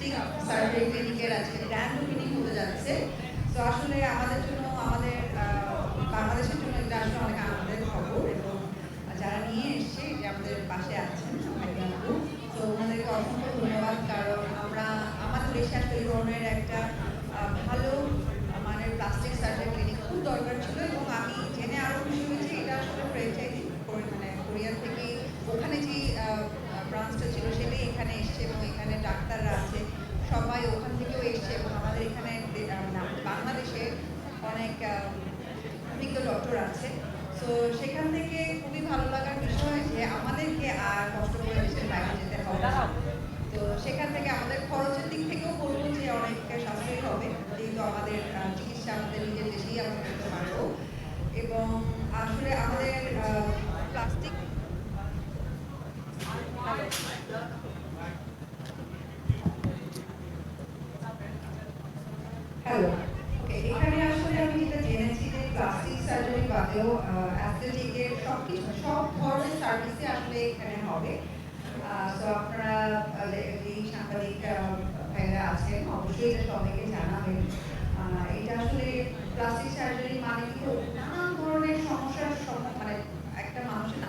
Plastic surgery ক্লিনিকের আজকে grand opening হতে যাচ্ছে। তো আসলে আমাদের জন্য আমাদের বাংলাদেশের জন্য এটা আসলে অনেক আনন্দের খবর এবং যারা নিয়ে এসছে যে আমাদের পাশে আছেন ভাইয়া আপু, তো ওনাদেরকে অসংখ্য ধন্যবাদ। কারণ আমরা আমাদের দেশে আসলে এই ধরনের একটা ভালো মানের প্লাস্টিক সার্জারি ক্লিনিক খুব দরকার ছিল এবং আমি জেনে আরো খুশি হয়েছি এটা আসলে ফ্র্যাঞ্চাইজি মানে কোরিয়া থেকে ওখানে যে ব্রাঞ্চটা ছিল সেটাই এখানে এসছে এবং এখানে ডাক্তাররা আছে সবাই ওখান থেকেও এসছে এবং আমাদের এখানে বাংলাদেশে অনেক অভিজ্ঞ ডক্টর আছে। তো সেখান থেকে খুবই ভালো লাগার বিষয় যে আমাদেরকে আর কষ্ট করে দেশের বাইরে যেতে হবে না। তো সেখান থেকে আমাদের খরচের দিক থেকেও বলবো যে অনেক সাশ্রয়ী হবে, যেহেতু আমাদের চিকিৎসা আমাদের নিজের দেশেই আমরা করতে পারবো। এবং আসলে আমাদের প্লাস্টিক হ্যালো, ওকে, এখানে আসলে আমি যেটা জেনেছি যে প্লাস্টিক সার্জারি বাদেও অ্যাস্থেটিকের সব ধরনের সার্ভিসই আসলে এখানে হবে। তো আপনারা যেই সাংবাদিক ভাইরা আছেন অবশ্যই এটা সবাইকে জানাবেন। এটা আসলে প্লাস্টিক সার্জারি মানে কি নানান ধরনের সমস্যার মানে একটা মানুষের